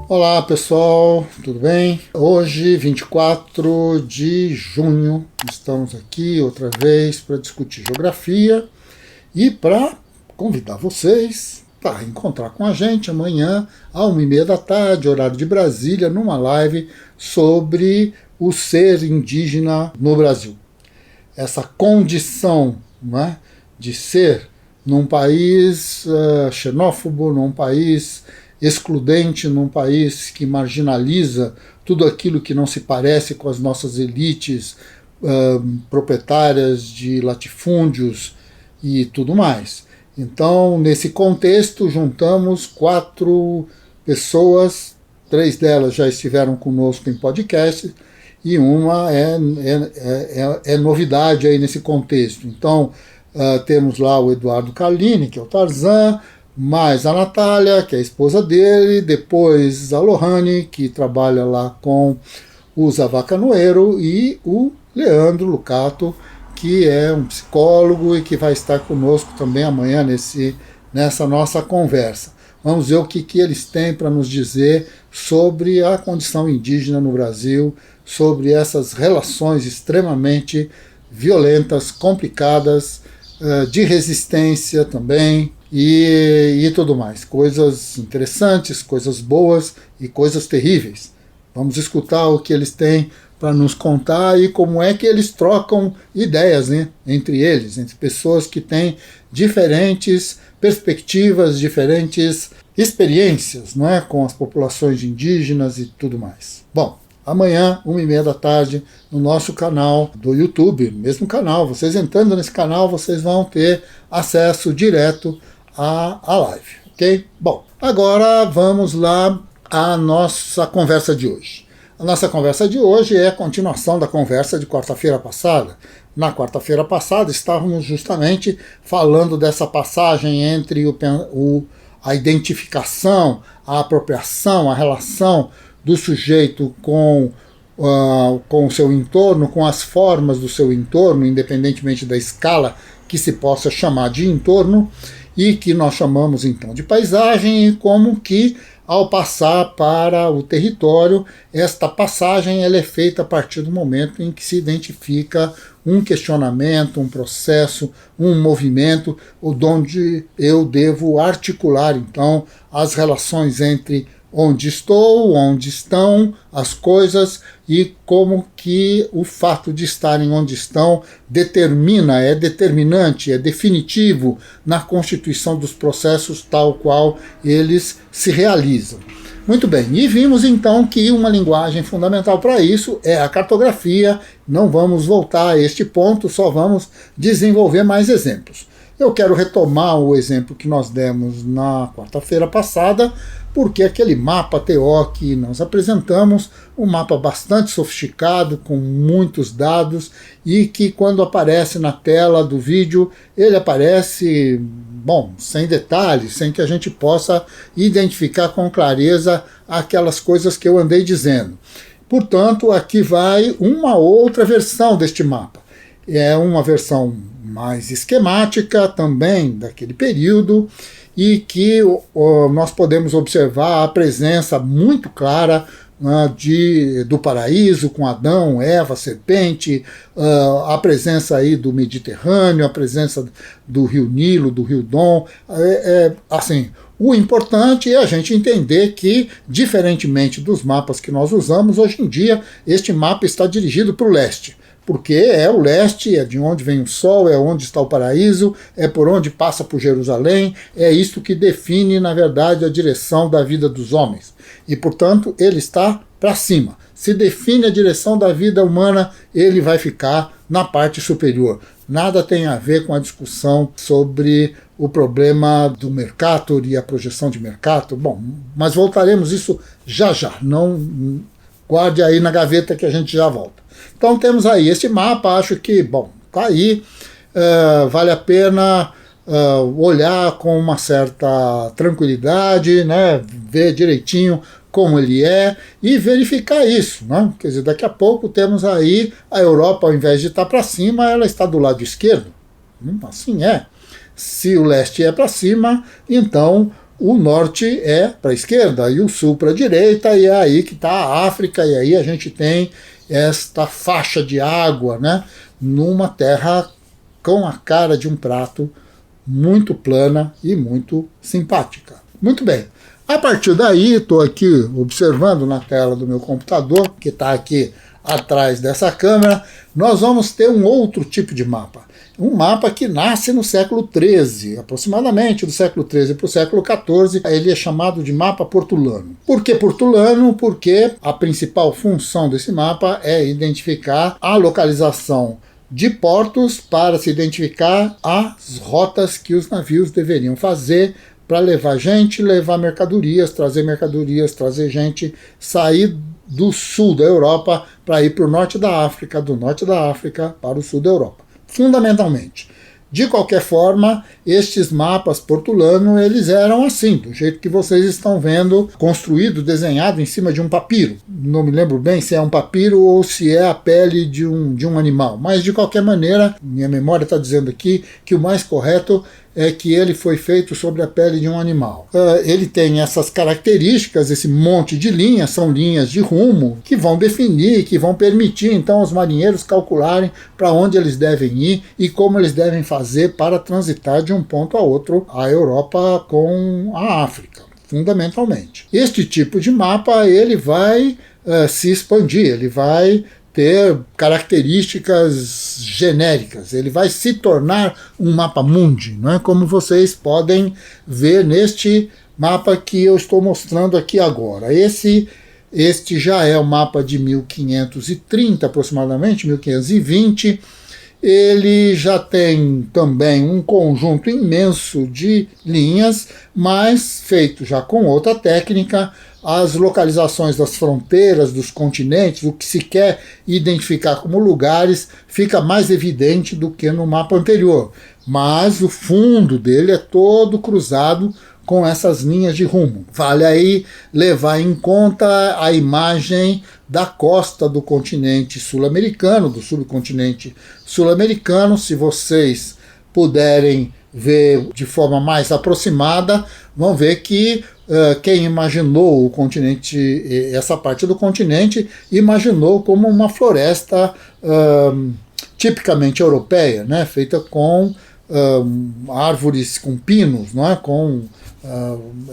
Olá pessoal, tudo bem? Hoje, 24 de junho, estamos aqui outra vez para discutir geografia e para convidar vocês para encontrar com a gente amanhã, às 1h30 da tarde, horário de Brasília, numa live sobre o ser indígena no Brasil. Essa condição, né, de ser num país xenófobo, num país excludente, num país que marginaliza tudo aquilo que não se parece com as nossas elites proprietárias de latifúndios e tudo mais. Então, nesse contexto, juntamos 4 pessoas, 3 delas já estiveram conosco em podcast, e uma é novidade aí nesse contexto. Então, temos lá o Eduardo Carlini, que é o Tarzan, mais a Natália, que é a esposa dele, depois a Lohane, que trabalha lá com o Zava Canoeiro, e o Leandro Lucato, que é um psicólogo e que vai estar conosco também amanhã nessa nossa conversa. Vamos ver o que eles têm para nos dizer sobre a condição indígena no Brasil, sobre essas relações extremamente violentas, complicadas, de resistência também, e tudo mais. Coisas interessantes, coisas boas e coisas terríveis. Vamos escutar o que eles têm para nos contar e como é que eles trocam ideias, né, entre eles, entre pessoas que têm diferentes perspectivas, diferentes experiências, não é, com as populações indígenas e tudo mais. Bom, amanhã, 1h30 da tarde, no nosso canal do YouTube, mesmo canal. Vocês entrando nesse canal, vocês vão ter acesso direto à live, ok? Bom, agora vamos lá à nossa conversa de hoje. A nossa conversa de hoje é a continuação da conversa de quarta-feira passada. Na quarta-feira passada estávamos justamente falando dessa passagem entre a identificação, a apropriação, a relação do sujeito com o seu entorno, com as formas do seu entorno, independentemente da escala que se possa chamar de entorno, e que nós chamamos então de paisagem, e como que ao passar para o território, esta passagem ela é feita a partir do momento em que se identifica um questionamento, um processo, um movimento, onde eu devo articular então as relações entre onde estou, onde estão as coisas e como que o fato de estarem onde estão é determinante, é definitivo na constituição dos processos tal qual eles se realizam. Muito bem, e vimos então que uma linguagem fundamental para isso é a cartografia. Não vamos voltar a este ponto, só vamos desenvolver mais exemplos. Eu quero retomar o exemplo que nós demos na quarta-feira passada, porque aquele mapa TO que nós apresentamos, um mapa bastante sofisticado, com muitos dados, e que quando aparece na tela do vídeo, ele aparece, sem detalhes, sem que a gente possa identificar com clareza aquelas coisas que eu andei dizendo. Portanto, aqui vai uma outra versão deste mapa. É uma versão mais esquemática também daquele período, e que nós podemos observar a presença muito clara do paraíso, com Adão, Eva, serpente, a presença aí do Mediterrâneo, a presença do rio Nilo, do rio Dom. Assim, o importante é a gente entender que, diferentemente dos mapas que nós usamos, hoje em dia este mapa está dirigido para o leste. Porque é o leste, é de onde vem o sol, é onde está o paraíso, é por onde passa por Jerusalém, é isto que define, na verdade, a direção da vida dos homens. E, portanto, ele está para cima. Se define a direção da vida humana, ele vai ficar na parte superior. Nada tem a ver com a discussão sobre o problema do Mercator e a projeção de Mercator. Bom, mas voltaremos isso já já. Não guarde aí na gaveta que a gente já volta. Então temos aí este mapa, acho que, tá aí, vale a pena olhar com uma certa tranquilidade, né, ver direitinho como ele é e verificar isso, né? Quer dizer, daqui a pouco temos aí a Europa, ao invés de estar para cima, ela está do lado esquerdo. Assim é. Se o leste é para cima, então o norte é para a esquerda e o sul para a direita, e é aí que está a África, e aí a gente tem esta faixa de água, né, numa terra com a cara de um prato, muito plana e muito simpática. Muito bem. A partir daí, estou aqui observando na tela do meu computador, que está aqui atrás dessa câmera, nós vamos ter um outro tipo de mapa. Um mapa que nasce no século XIII, aproximadamente do século XIII para o século XIV, ele é chamado de mapa portulano. Por que portulano? Porque a principal função desse mapa é identificar a localização de portos para se identificar as rotas que os navios deveriam fazer para levar gente, levar mercadorias, trazer gente, sair do sul da Europa para ir para o norte da África, do norte da África para o sul da Europa. Fundamentalmente. De qualquer forma, estes mapas portulano, eles eram assim, do jeito que vocês estão vendo, construído, desenhado em cima de um papiro. Não me lembro bem se é um papiro ou se é a pele de um animal, mas de qualquer maneira, minha memória está dizendo aqui que o mais correto é que ele foi feito sobre a pele de um animal. Ele tem essas características, esse monte de linhas, são linhas de rumo, que vão definir, que vão permitir então aos marinheiros calcularem para onde eles devem ir e como eles devem fazer para transitar de um ponto a outro, a Europa com a África, fundamentalmente. Este tipo de mapa ele vai se expandir, ele vai ter características genéricas, ele vai se tornar um mapa mundi, não é? Como vocês podem ver neste mapa que eu estou mostrando aqui agora. Este já é o mapa de 1530 aproximadamente, 1520, ele já tem também um conjunto imenso de linhas, mas feito já com outra técnica. As localizações das fronteiras, dos continentes, o que se quer identificar como lugares, fica mais evidente do que no mapa anterior. Mas o fundo dele é todo cruzado com essas linhas de rumo. Vale aí levar em conta a imagem da costa do continente sul-americano, do subcontinente sul-americano. Se vocês puderem ver de forma mais aproximada, vão ver que quem imaginou o continente, essa parte do continente, imaginou como uma floresta tipicamente europeia, né, feita com árvores, com pinos, não é? Com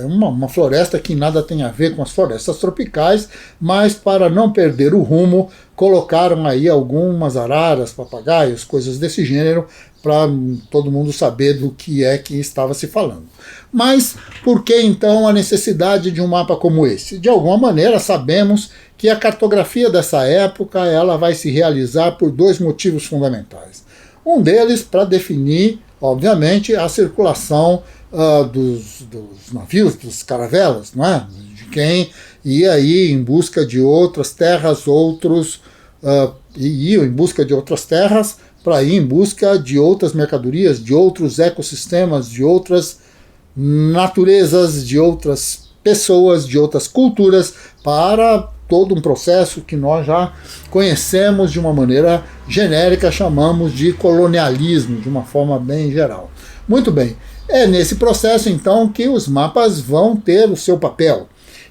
uma floresta que nada tem a ver com as florestas tropicais, mas para não perder o rumo, colocaram aí algumas araras, papagaios, coisas desse gênero, para todo mundo saber do que é que estava se falando. Mas por que então a necessidade de um mapa como esse? De alguma maneira sabemos que a cartografia dessa época ela vai se realizar por dois motivos fundamentais. Um deles para definir, obviamente, a circulação dos navios, das caravelas, não é? De quem ia aí em busca de outras terras, iam em busca de outras terras para ir em busca de outras mercadorias, de outros ecossistemas, de outras naturezas, de outras pessoas, de outras culturas, para todo um processo que nós já conhecemos de uma maneira genérica, chamamos de colonialismo, de uma forma bem geral. Muito bem, é nesse processo então que os mapas vão ter o seu papel.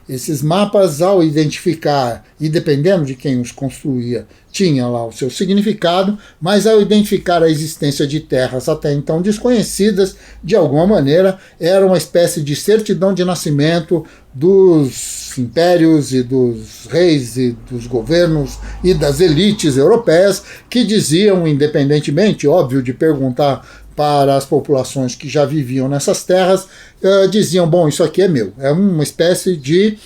Esses mapas, ao identificar, e dependendo de quem os construía, tinha lá o seu significado, mas ao identificar a existência de terras até então desconhecidas, de alguma maneira, era uma espécie de certidão de nascimento dos impérios e dos reis e dos governos e das elites europeias que diziam, independentemente, óbvio, de perguntar para as populações que já viviam nessas terras, diziam, bom, isso aqui é meu. É uma espécie de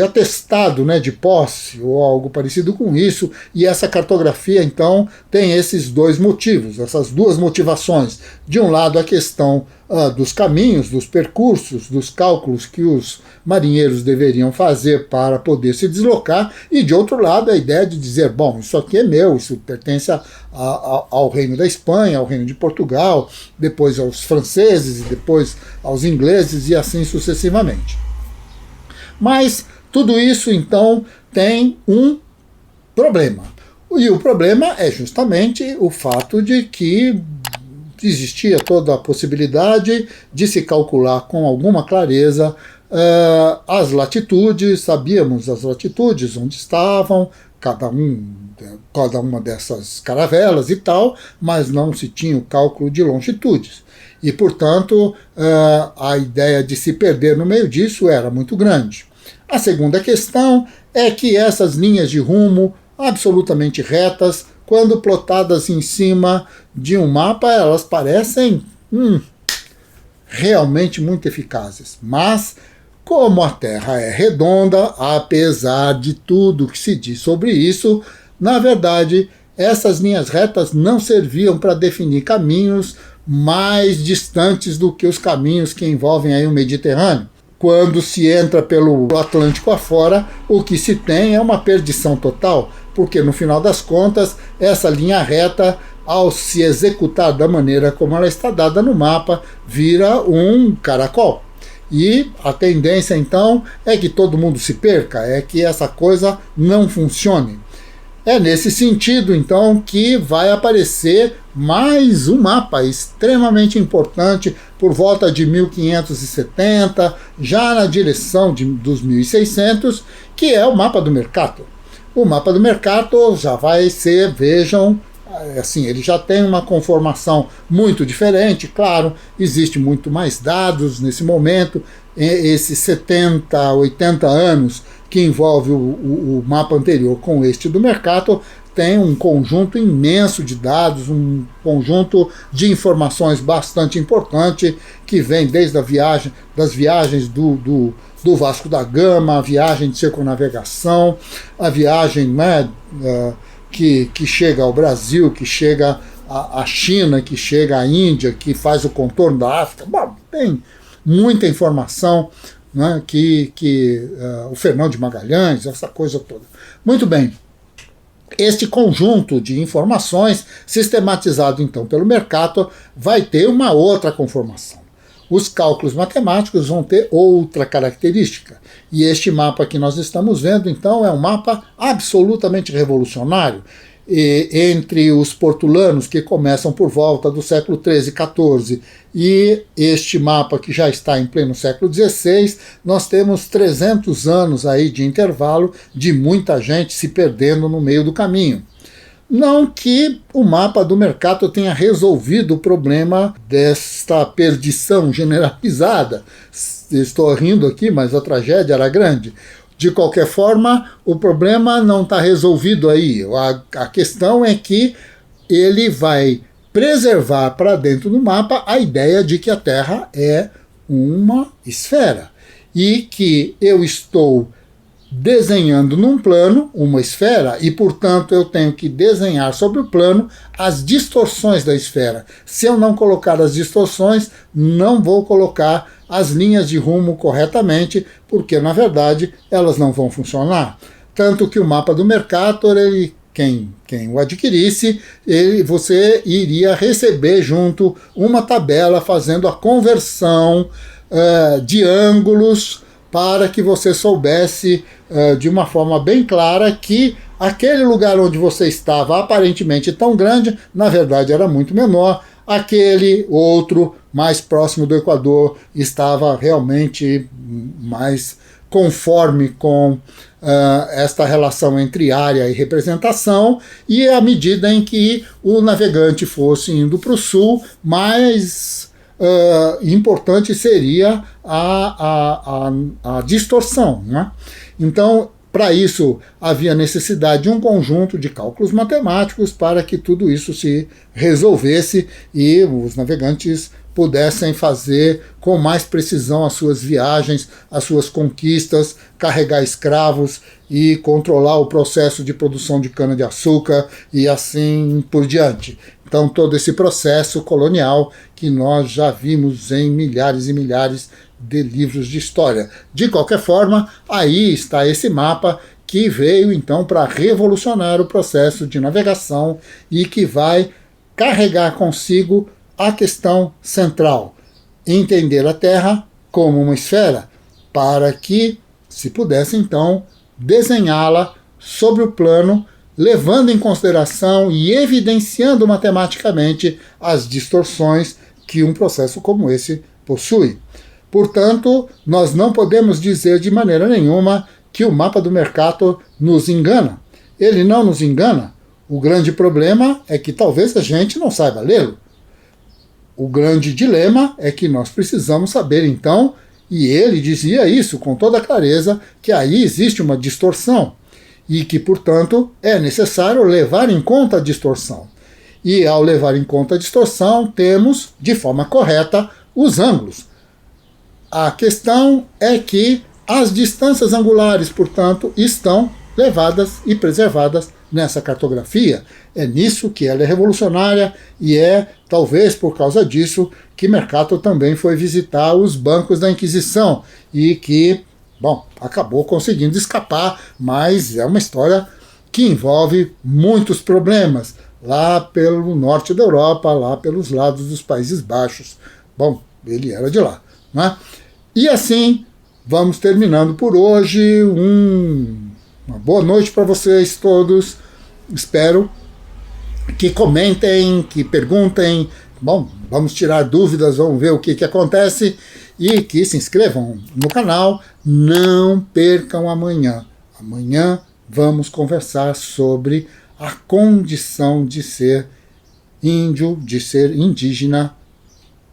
atestado, né, de posse ou algo parecido com isso, e essa cartografia então tem esses dois motivos, essas duas motivações. De um lado a questão dos caminhos, dos percursos, dos cálculos que os marinheiros deveriam fazer para poder se deslocar, e de outro lado a ideia de dizer, bom, isso aqui é meu, isso pertence ao reino da Espanha, ao reino de Portugal, depois aos franceses e depois aos ingleses e assim sucessivamente. Mas tudo isso, então, tem um problema. E o problema é justamente o fato de que existia toda a possibilidade de se calcular com alguma clareza as latitudes, sabíamos as latitudes onde estavam cada uma dessas caravelas e tal, mas não se tinha o cálculo de longitudes. E, portanto, a ideia de se perder no meio disso era muito grande. A segunda questão é que essas linhas de rumo absolutamente retas, quando plotadas em cima de um mapa, elas parecem realmente muito eficazes. Mas, como a Terra é redonda, apesar de tudo que se diz sobre isso, na verdade, essas linhas retas não serviam para definir caminhos mais distantes do que os caminhos que envolvem aí o Mediterrâneo. Quando se entra pelo Atlântico afora, o que se tem é uma perdição total, porque no final das contas, essa linha reta, ao se executar da maneira como ela está dada no mapa, vira um caracol. E a tendência então é que todo mundo se perca, é que essa coisa não funcione. É nesse sentido, então, que vai aparecer mais um mapa extremamente importante por volta de 1570, já na direção dos 1600, que é o mapa do Mercator. O mapa do Mercator já vai ser, vejam, assim, ele já tem uma conformação muito diferente, claro, existe muito mais dados nesse momento, esses 70, 80 anos que envolve o mapa anterior com este do Mercator, tem um conjunto imenso de dados, um conjunto de informações bastante importante, que vem desde das viagens do Vasco da Gama, a viagem de circunnavegação, a viagem que chega ao Brasil, que chega à China, que chega à Índia, que faz o contorno da África. Bom, tem muita informação, né, o Fernão de Magalhães, essa coisa toda. Muito bem. Este conjunto de informações, sistematizado então pelo Mercator, vai ter uma outra conformação. Os cálculos matemáticos vão ter outra característica. E este mapa que nós estamos vendo, então, é um mapa absolutamente revolucionário. Entre os portulanos, que começam por volta do século XIII e XIV, e este mapa que já está em pleno século XVI, nós temos 300 anos aí de intervalo de muita gente se perdendo no meio do caminho. Não que o mapa do Mercator tenha resolvido o problema desta perdição generalizada. Estou rindo aqui, mas a tragédia era grande. De qualquer forma, o problema não está resolvido aí. A questão é que ele vai preservar para dentro do mapa a ideia de que a Terra é uma esfera e que eu estou desenhando num plano uma esfera e, portanto, eu tenho que desenhar sobre o plano as distorções da esfera. Se eu não colocar as distorções, não vou colocar as linhas de rumo corretamente, porque, na verdade, elas não vão funcionar. Tanto que o mapa do Mercator, quem o adquirisse, você iria receber junto uma tabela fazendo a conversão de ângulos, para que você soubesse de uma forma bem clara que aquele lugar onde você estava aparentemente tão grande, na verdade era muito menor, aquele outro mais próximo do Equador estava realmente mais conforme com esta relação entre área e representação, e à medida em que o navegante fosse indo para o sul, mais importante seria a distorção, né? Então, para isso, havia necessidade de um conjunto de cálculos matemáticos para que tudo isso se resolvesse e os navegantes pudessem fazer com mais precisão as suas viagens, as suas conquistas, carregar escravos e controlar o processo de produção de cana-de-açúcar e assim por diante. Então, todo esse processo colonial que nós já vimos em milhares e milhares de livros de história. De qualquer forma, aí está esse mapa que veio, então, para revolucionar o processo de navegação e que vai carregar consigo a questão central: entender a Terra como uma esfera, para que se pudesse, então, desenhá-la sobre o plano levando em consideração e evidenciando matematicamente as distorções que um processo como esse possui. Portanto, nós não podemos dizer de maneira nenhuma que o mapa do Mercator nos engana. Ele não nos engana. O grande problema é que talvez a gente não saiba lê-lo. O grande dilema é que nós precisamos saber, então, e ele dizia isso com toda clareza, que aí existe uma distorção e que, portanto, é necessário levar em conta a distorção. E ao levar em conta a distorção, temos, de forma correta, os ângulos. A questão é que as distâncias angulares, portanto, estão levadas e preservadas nessa cartografia. É nisso que ela é revolucionária e é, talvez por causa disso, que Mercator também foi visitar os bancos da Inquisição e que, bom, acabou conseguindo escapar, mas é uma história que envolve muitos problemas lá pelo norte da Europa, lá pelos lados dos Países Baixos. Bom, ele era de lá, né? E assim, vamos terminando por hoje. Uma boa noite para vocês todos. Espero que comentem, que perguntem. Bom, vamos tirar dúvidas, vamos ver o que acontece. E que se inscrevam no canal. Não percam amanhã. Amanhã vamos conversar sobre a condição de ser índio, de ser indígena,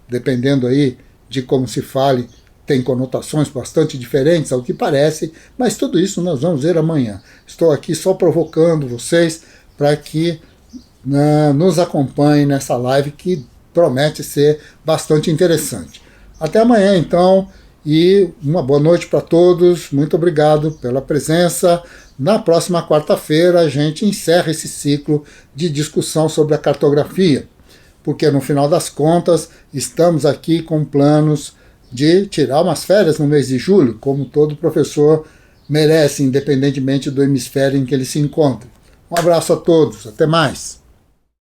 dependendo aí de como se fale, tem conotações bastante diferentes ao que parece, mas tudo isso nós vamos ver amanhã. Estou aqui só provocando vocês para que nos acompanhem nessa live que promete ser bastante interessante. Até amanhã, então, e uma boa noite para todos. Muito obrigado pela presença. Na próxima quarta-feira a gente encerra esse ciclo de discussão sobre a cartografia, porque no final das contas estamos aqui com planos de tirar umas férias no mês de julho, como todo professor merece, independentemente do hemisfério em que ele se encontre. Um abraço a todos, até mais!